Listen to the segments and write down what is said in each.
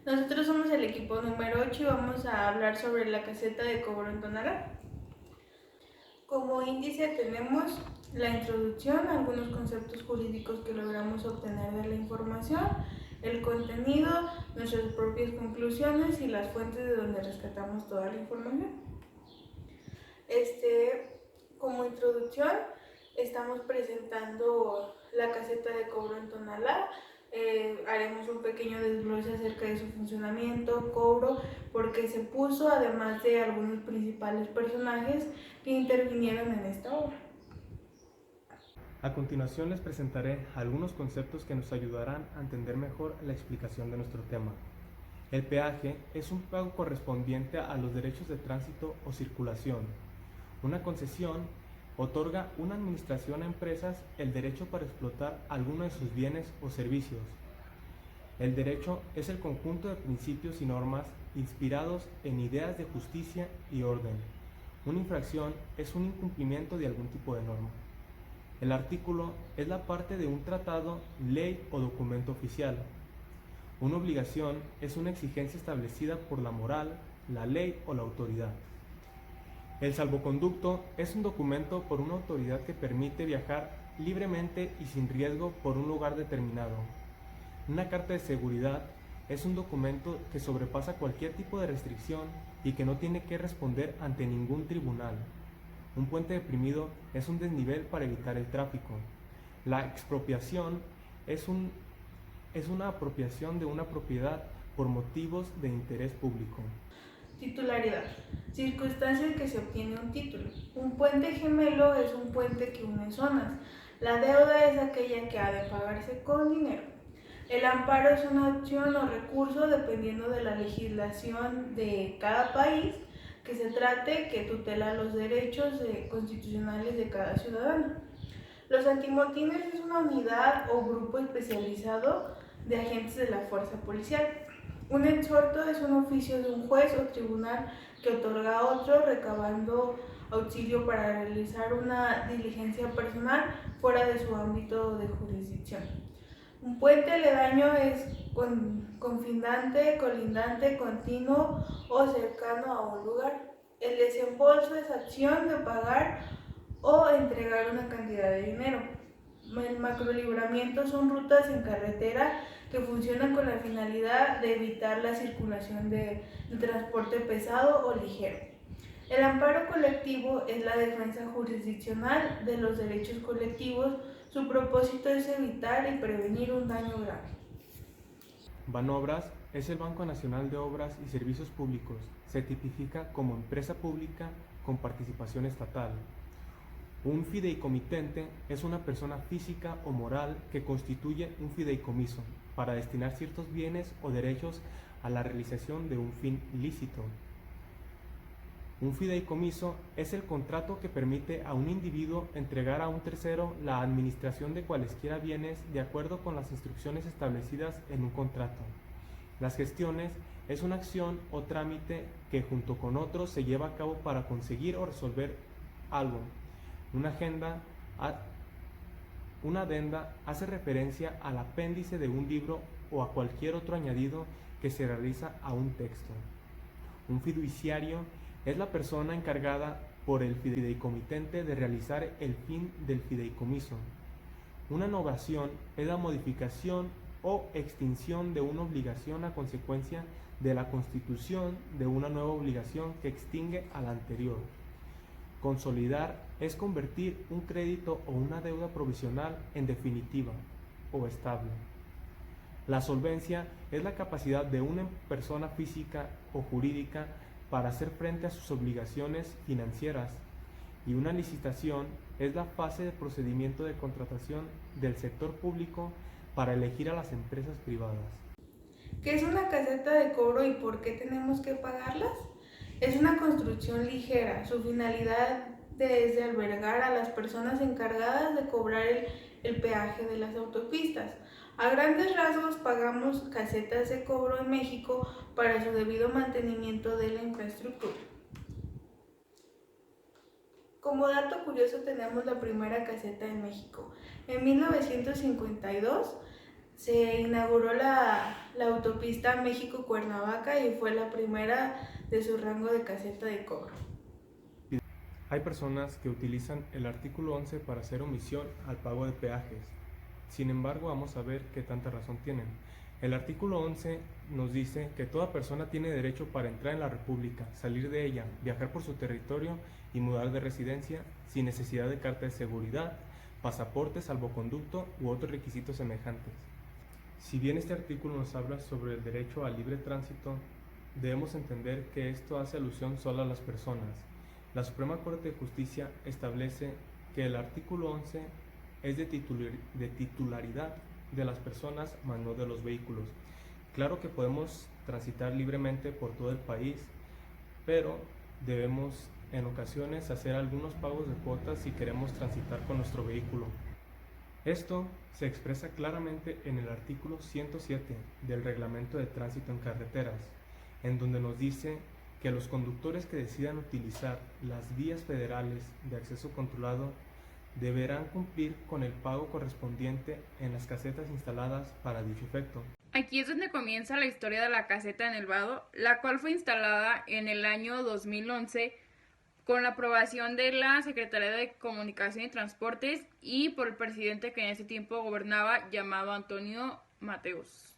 Nosotros somos el equipo número 8 y vamos a hablar sobre la caseta de cobro en Tonalá. Como índice tenemos la introducción, algunos conceptos jurídicos que logramos obtener de la información, el contenido, nuestras propias conclusiones y las fuentes de donde rescatamos toda la información. Como introducción, estamos presentando la caseta de cobro en Tonalá. Haremos un pequeño desglose acerca de su funcionamiento, cobro, por qué se puso, además de algunos principales personajes que intervinieron en esta obra. A continuación les presentaré algunos conceptos que nos ayudarán a entender mejor la explicación de nuestro tema. El peaje es un pago correspondiente a los derechos de tránsito o circulación. Una concesión otorga una administración a empresas el derecho para explotar alguno de sus bienes o servicios. El derecho es el conjunto de principios y normas inspirados en ideas de justicia y orden. Una infracción es un incumplimiento de algún tipo de norma. El artículo es la parte de un tratado, ley o documento oficial. Una obligación es una exigencia establecida por la moral, la ley o la autoridad. El salvoconducto es un documento por una autoridad que permite viajar libremente y sin riesgo por un lugar determinado. Una carta de seguridad es un documento que sobrepasa cualquier tipo de restricción y que no tiene que responder ante ningún tribunal. Un puente deprimido es un desnivel para evitar el tráfico. La expropiación es una apropiación de una propiedad por motivos de interés público. Titularidad. Circunstancia en que se obtiene un título. Un puente gemelo es un puente que une zonas. La deuda es aquella que ha de pagarse con dinero. El amparo es una opción o recurso dependiendo de la legislación de cada país que se trate, que tutela los derechos constitucionales de cada ciudadano. Los antimotines es una unidad o grupo especializado de agentes de la fuerza policial. Un exhorto es un oficio de un juez o tribunal que otorga a otro recabando auxilio para realizar una diligencia personal fuera de su ámbito de jurisdicción. Un puente aledaño es confindante, colindante, continuo o cercano a un lugar. El desembolso es acción de pagar o entregar una cantidad de dinero. El macrolibramiento son rutas en carretera que funcionan con la finalidad de evitar la circulación de transporte pesado o ligero. El amparo colectivo es la defensa jurisdiccional de los derechos colectivos. Su propósito es evitar y prevenir un daño grave. Banobras es el Banco Nacional de Obras y Servicios Públicos. Se tipifica como empresa pública con participación estatal. Un fideicomitente es una persona física o moral que constituye un fideicomiso para destinar ciertos bienes o derechos a la realización de un fin lícito. Un fideicomiso es el contrato que permite a un individuo entregar a un tercero la administración de cualesquiera bienes de acuerdo con las instrucciones establecidas en un contrato. Las gestiones es una acción o trámite que junto con otros se lleva a cabo para conseguir o resolver algo. Una adenda hace referencia al apéndice de un libro o a cualquier otro añadido que se realiza a un texto. Un fiduciario es la persona encargada por el fideicomitente de realizar el fin del fideicomiso. Una novación es la modificación o extinción de una obligación a consecuencia de la constitución de una nueva obligación que extingue a la anterior. Consolidar es convertir un crédito o una deuda provisional en definitiva o estable. La solvencia es la capacidad de una persona física o jurídica para hacer frente a sus obligaciones financieras, y una licitación es la fase de procedimiento de contratación del sector público para elegir a las empresas privadas. ¿Qué es una caseta de cobro y por qué tenemos que pagarlas? Es una construcción ligera. Su finalidad es de albergar a las personas encargadas de cobrar el peaje de las autopistas. A grandes rasgos pagamos casetas de cobro en México para su debido mantenimiento de la infraestructura. Como dato curioso tenemos la primera caseta en México. En 1952 se inauguró la autopista México-Cuernavaca y fue la primera de su rango de caseta de cobro. Hay personas que utilizan el artículo 11 para hacer omisión al pago de peajes. Sin embargo, vamos a ver qué tanta razón tienen. El artículo 11 nos dice que toda persona tiene derecho para entrar en la República, salir de ella, viajar por su territorio y mudar de residencia sin necesidad de carta de seguridad, pasaporte, salvoconducto u otros requisitos semejantes. Si bien este artículo nos habla sobre el derecho al libre tránsito, debemos entender que esto hace alusión solo a las personas. La Suprema Corte de Justicia establece que el artículo 11 es de titularidad de las personas, mas no de los vehículos. Claro que podemos transitar libremente por todo el país, pero debemos en ocasiones hacer algunos pagos de cuotas si queremos transitar con nuestro vehículo. Esto se expresa claramente en el artículo 107 del Reglamento de Tránsito en Carreteras, en donde nos dice que los conductores que decidan utilizar las vías federales de acceso controlado deberán cumplir con el pago correspondiente en las casetas instaladas para dicho efecto. Aquí es donde comienza la historia de la caseta en el vado, la cual fue instalada en el año 2011 con la aprobación de la Secretaría de Comunicación y Transportes y por el presidente que en ese tiempo gobernaba, llamado Antonio Mateos.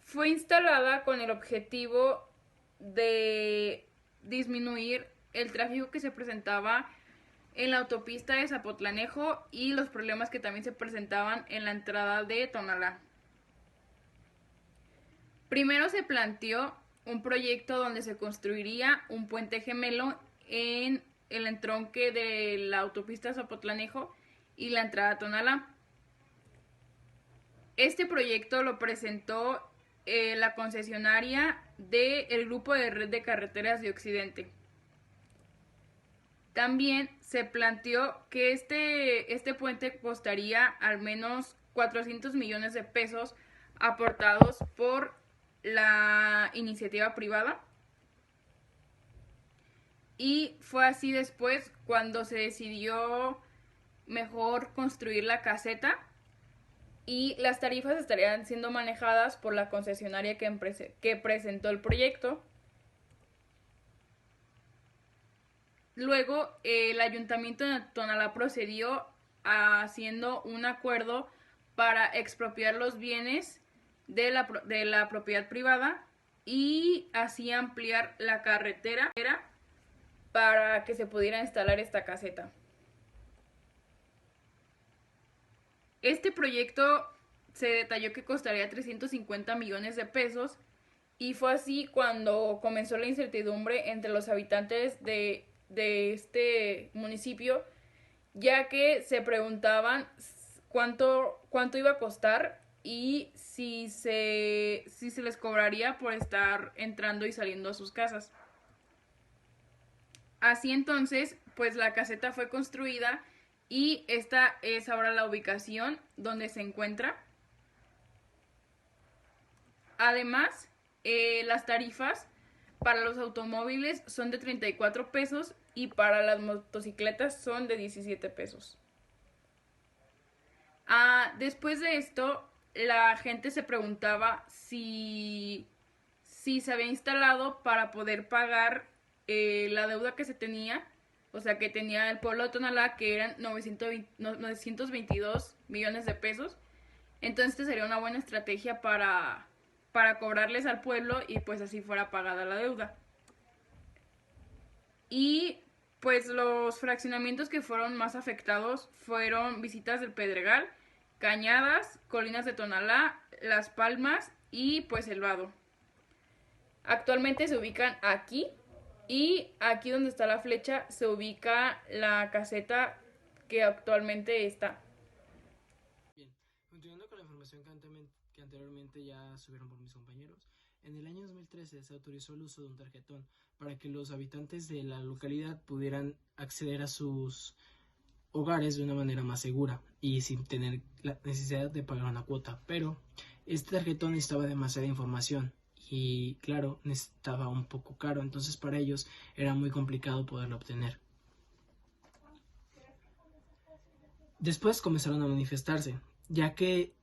Fue instalada con el objetivo de disminuir el tráfico que se presentaba en la autopista de Zapotlanejo y los problemas que también se presentaban en la entrada de Tonalá. Primero se planteó un proyecto donde se construiría un puente gemelo en el entronque de la autopista Zapotlanejo y la entrada a Tonalá. Este proyecto lo presentó la concesionaria del Grupo de Red de Carreteras de Occidente. También se planteó que este puente costaría al menos 400 millones de pesos aportados por la iniciativa privada. Y fue así después cuando se decidió mejor construir la caseta y las tarifas estarían siendo manejadas por la concesionaria que presentó el proyecto. Luego, el ayuntamiento de Tonalá procedió haciendo un acuerdo para expropiar los bienes de la propiedad privada y así ampliar la carretera para que se pudiera instalar esta caseta. Este proyecto se detalló que costaría 350 millones de pesos y fue así cuando comenzó la incertidumbre entre los habitantes de este municipio, ya que se preguntaban cuánto iba a costar y si se les cobraría por estar entrando y saliendo a sus casas. Así entonces, pues la caseta fue construida y esta es ahora la ubicación donde se encuentra. Además, las tarifas para los automóviles son de 34 pesos y para las motocicletas son de 17 pesos. Después de esto, la gente se preguntaba si se había instalado para poder pagar la deuda que se tenía, o sea, que tenía el pueblo de Tonalá, que eran 922 millones de pesos. Entonces, esta sería una buena estrategia para cobrarles al pueblo y pues así fuera pagada la deuda. Y pues los fraccionamientos que fueron más afectados fueron Visitas del Pedregal, Cañadas, Colinas de Tonalá, Las Palmas y pues El Vado. Actualmente se ubican aquí y aquí donde está la flecha se ubica la caseta que actualmente está. Bien, continuando con la información que anteriormente ya subieron por mis compañeros, en el año 2013 se autorizó el uso de un tarjetón para que los habitantes de la localidad pudieran acceder a sus hogares de una manera más segura y sin tener la necesidad de pagar una cuota, pero este tarjetón necesitaba demasiada información y claro, necesitaba un poco caro, entonces para ellos era muy complicado poderlo obtener. Después comenzaron a manifestarse, ya que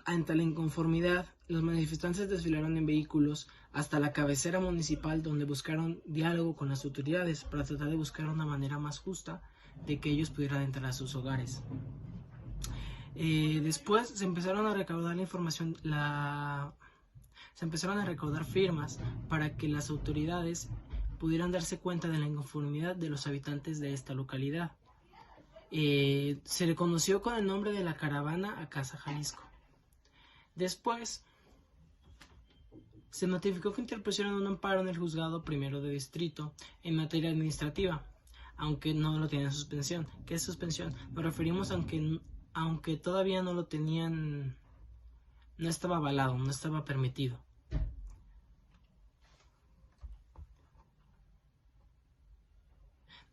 ante la inconformidad, los manifestantes desfilaron en vehículos hasta la cabecera municipal, donde buscaron diálogo con las autoridades para tratar de buscar una manera más justa de que ellos pudieran entrar a sus hogares. Después se empezaron a recaudar la información, se empezaron a recaudar firmas para que las autoridades pudieran darse cuenta de la inconformidad de los habitantes de esta localidad. Se le conoció con el nombre de la caravana a Casa Jalisco. Después se notificó que interpusieron un amparo en el juzgado primero de distrito en materia administrativa, aunque no lo tenían en suspensión. ¿Qué es suspensión? Nos referimos aunque todavía no lo tenían, no estaba avalado, no estaba permitido.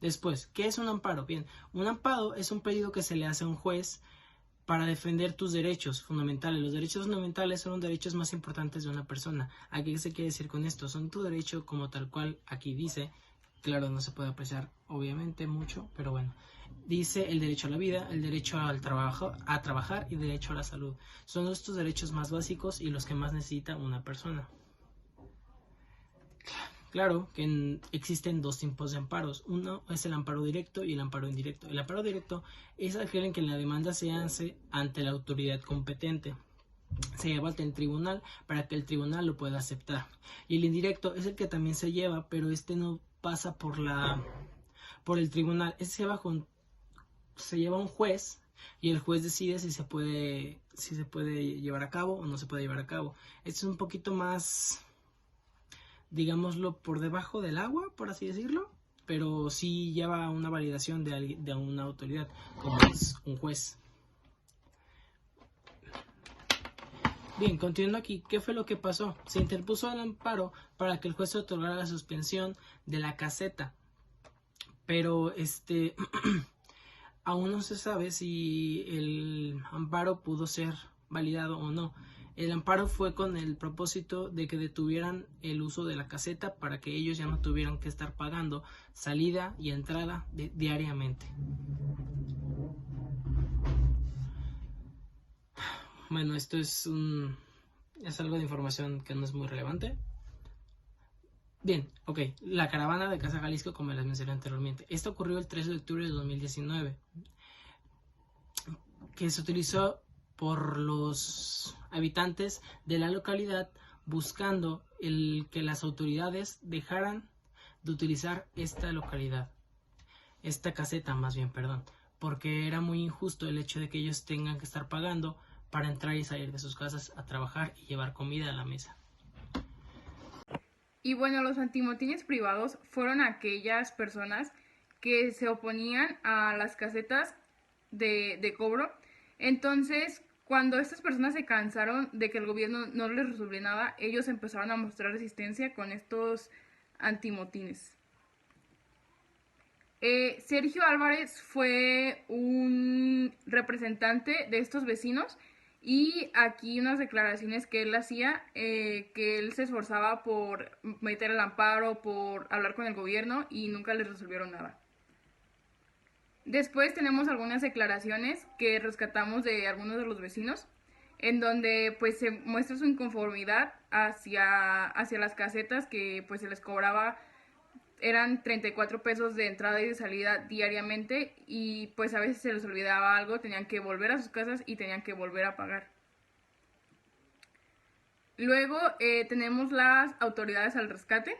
Después, ¿qué es un amparo? Bien, un amparo es un pedido que se le hace a un juez para defender tus derechos fundamentales. Los derechos fundamentales son los derechos más importantes de una persona. ¿A qué se quiere decir con esto? Son tu derecho como tal cual aquí dice. Claro, no se puede apreciar obviamente mucho, pero bueno. Dice el derecho a la vida, el derecho al trabajo, a trabajar y el derecho a la salud. Son estos derechos más básicos y los que más necesita una persona. Claro que existen dos tipos de amparos. Uno es el amparo directo y el amparo indirecto. El amparo directo es aquel en que la demanda se hace ante la autoridad competente. Se lleva ante el tribunal para que el tribunal lo pueda aceptar. Y el indirecto es el que también se lleva, pero este no pasa por el tribunal. Este se lleva a un juez y el juez decide si se puede llevar a cabo o no se puede llevar a cabo. Esto es un poquito más, digámoslo, por debajo del agua, por así decirlo, pero sí lleva una validación de una autoridad, como es un juez. Bien, continuando aquí, ¿qué fue lo que pasó? Se interpuso el amparo para que el juez otorgara la suspensión de la caseta, pero aún no se sabe si el amparo pudo ser validado o no. El amparo fue con el propósito de que detuvieran el uso de la caseta para que ellos ya no tuvieran que estar pagando salida y entrada diariamente. Bueno, esto es algo de información que no es muy relevante. Bien, ok, la caravana de Casa Jalisco, como les mencioné anteriormente. Esto ocurrió el 13 de octubre de 2019, que se utilizó por los habitantes de la localidad buscando que las autoridades dejaran de utilizar esta localidad, esta caseta más bien, perdón, porque era muy injusto el hecho de que ellos tengan que estar pagando para entrar y salir de sus casas a trabajar y llevar comida a la mesa. Y bueno, los antimotines privados fueron aquellas personas que se oponían a las casetas de cobro. Entonces, cuando estas personas se cansaron de que el gobierno no les resolviera nada, ellos empezaron a mostrar resistencia con estos antimotines. Sergio Álvarez fue un representante de estos vecinos y aquí unas declaraciones que él hacía, que él se esforzaba por meter el amparo, por hablar con el gobierno y nunca les resolvieron nada. Después tenemos algunas declaraciones que rescatamos de algunos de los vecinos, en donde pues se muestra su inconformidad hacia las casetas que pues se les cobraba. Eran 34 pesos de entrada y de salida diariamente y pues a veces se les olvidaba algo, tenían que volver a sus casas y tenían que volver a pagar. Luego tenemos las autoridades al rescate.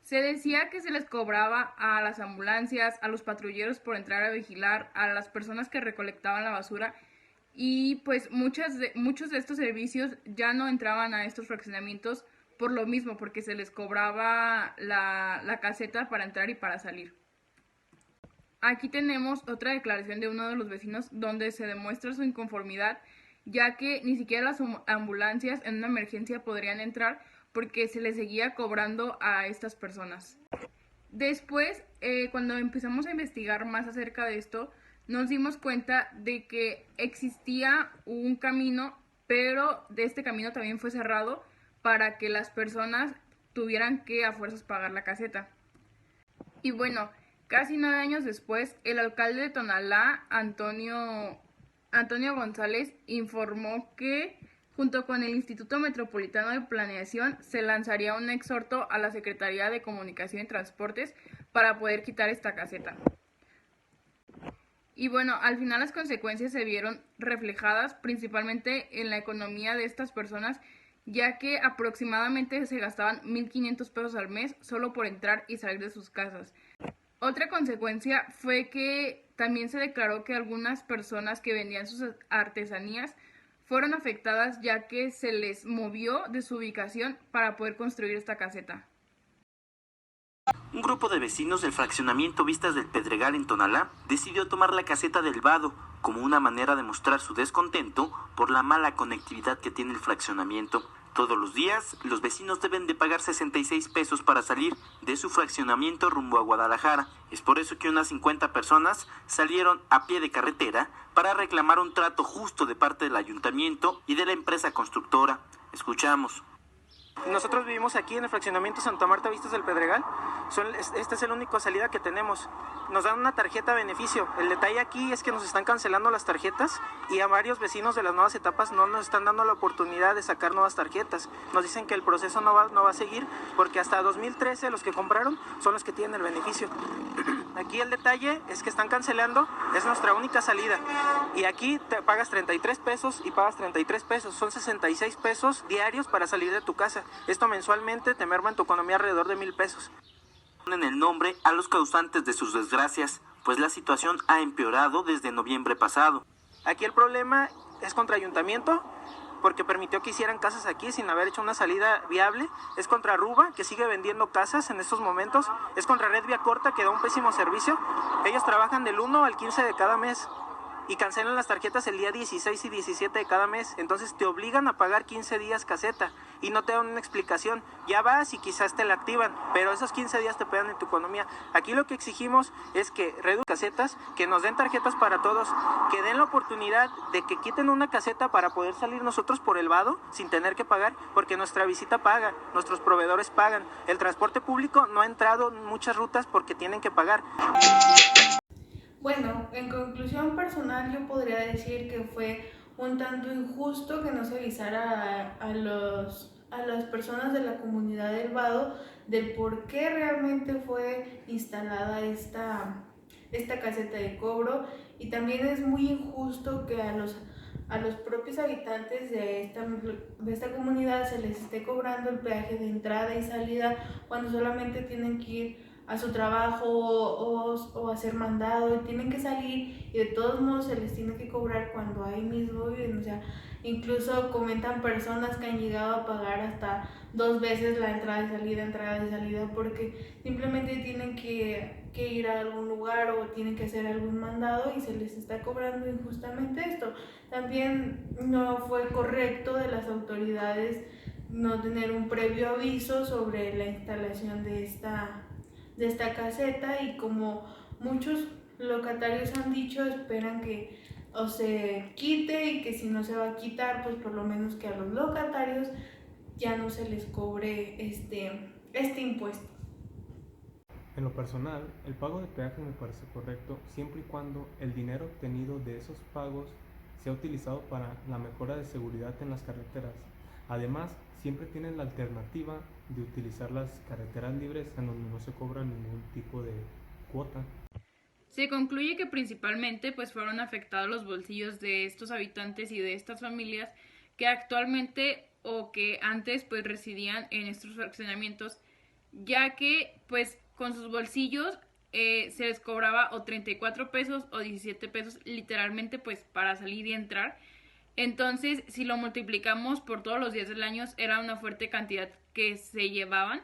Se decía que se les cobraba a las ambulancias, a los patrulleros por entrar a vigilar, a las personas que recolectaban la basura y pues muchos de estos servicios ya no entraban a estos fraccionamientos por lo mismo, porque se les cobraba la caseta para entrar y para salir. Aquí tenemos otra declaración de uno de los vecinos donde se demuestra su inconformidad, ya que ni siquiera las ambulancias en una emergencia podrían entrar porque se les seguía cobrando a estas personas. Después, cuando empezamos a investigar más acerca de esto, nos dimos cuenta de que existía un camino, pero de este camino también fue cerrado para que las personas tuvieran que a fuerzas pagar la caseta. Y bueno, Casi 9 años después, el alcalde de Tonalá, Antonio González, informó que, junto con el Instituto Metropolitano de Planeación, se lanzaría un exhorto a la Secretaría de Comunicación y Transportes para poder quitar esta caseta. Y bueno, al final las consecuencias se vieron reflejadas principalmente en la economía de estas personas, ya que aproximadamente se gastaban 1,500 pesos al mes solo por entrar y salir de sus casas. Otra consecuencia fue que también se declaró que algunas personas que vendían sus artesanías fueron afectadas, ya que se les movió de su ubicación para poder construir esta caseta. Un grupo de vecinos del fraccionamiento Vistas del Pedregal en Tonalá decidió tomar la caseta del Vado como una manera de mostrar su descontento por la mala conectividad que tiene el fraccionamiento. Todos los días, los vecinos deben de pagar 66 pesos para salir de su fraccionamiento rumbo a Guadalajara. Es por eso que unas 50 personas salieron a pie de carretera para reclamar un trato justo de parte del ayuntamiento y de la empresa constructora. Escuchamos. Nosotros vivimos aquí en el fraccionamiento Santa Marta Vistas del Pedregal. Esta es la única salida que tenemos. Nos dan una tarjeta beneficio. El detalle aquí es que nos están cancelando las tarjetas y a varios vecinos de las nuevas etapas no nos están dando la oportunidad de sacar nuevas tarjetas. Nos dicen que el proceso no va a seguir porque hasta 2013 los que compraron son los que tienen el beneficio. Aquí el detalle es que están cancelando, es nuestra única salida. Y aquí te pagas 33 pesos y pagas 33 pesos. Son 66 pesos diarios para salir de tu casa. Esto mensualmente te merma en tu economía alrededor de 1,000 pesos. Ponen el nombre a los causantes de sus desgracias, pues la situación ha empeorado desde noviembre pasado. Aquí el problema es contra ayuntamiento, porque permitió que hicieran casas aquí sin haber hecho una salida viable. Es contra Ruba, que sigue vendiendo casas en estos momentos. Es contra Red Vía Corta, que da un pésimo servicio. Ellos trabajan del 1 al 15 de cada mes y cancelan las tarjetas el día 16 y 17 de cada mes. Entonces te obligan a pagar 15 días caseta y no te dan una explicación. Ya vas y quizás te la activan, pero esos 15 días te pegan en tu economía. Aquí lo que exigimos es que reduzcan casetas, que nos den tarjetas para todos, que den la oportunidad de que quiten una caseta para poder salir nosotros por el vado sin tener que pagar, porque nuestra visita paga, nuestros proveedores pagan. El transporte público no ha entrado en muchas rutas porque tienen que pagar. Bueno, en conclusión personal yo podría decir que fue un tanto injusto que no se avisara a las personas de la comunidad del Vado del por qué realmente fue instalada esta caseta de cobro, y también es muy injusto que a los propios habitantes de esta comunidad se les esté cobrando el peaje de entrada y salida cuando solamente tienen que ir a su trabajo o hacer mandado y tienen que salir, y de todos modos se les tiene que cobrar cuando ahí mismo viven. O sea, incluso comentan personas que han llegado a pagar hasta 2 veces la entrada y salida, porque simplemente tienen que ir a algún lugar o tienen que hacer algún mandado y se les está cobrando injustamente esto. También no fue correcto de las autoridades no tener un previo aviso sobre la instalación de esta caseta, y como muchos locatarios han dicho, esperan que o se quite, y que si no se va a quitar, pues por lo menos que a los locatarios ya no se les cobre este impuesto. En lo personal, el pago de peaje me parece correcto siempre y cuando el dinero obtenido de esos pagos sea utilizado para la mejora de seguridad en las carreteras. Además, siempre tienen la alternativa de utilizar las carreteras libres en donde no se cobra ningún tipo de cuota. Se concluye que principalmente pues fueron afectados los bolsillos de estos habitantes y de estas familias que actualmente o que antes pues residían en estos fraccionamientos, ya que pues con sus bolsillos se les cobraba o 34 pesos o 17 pesos literalmente pues para salir y entrar. Entonces, si lo multiplicamos por todos los días del año, era una fuerte cantidad que se llevaban.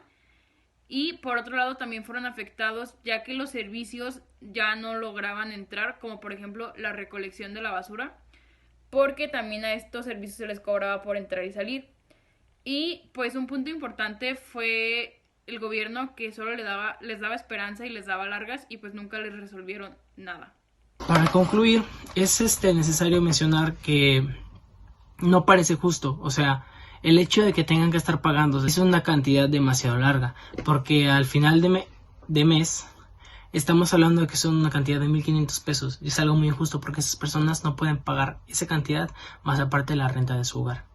Y por otro lado también fueron afectados ya que los servicios ya no lograban entrar, como por ejemplo la recolección de la basura, porque también a estos servicios se les cobraba por entrar y salir. Y pues un punto importante fue el gobierno, que solo les daba esperanza y les daba largas, y pues nunca les resolvieron nada. Para concluir, es necesario mencionar que no parece justo, o sea, el hecho de que tengan que estar pagando es una cantidad demasiado larga, porque al final de mes Estamos hablando de que son una cantidad de 1.500 pesos y es algo muy injusto porque esas personas no pueden pagar esa cantidad más aparte de la renta de su hogar.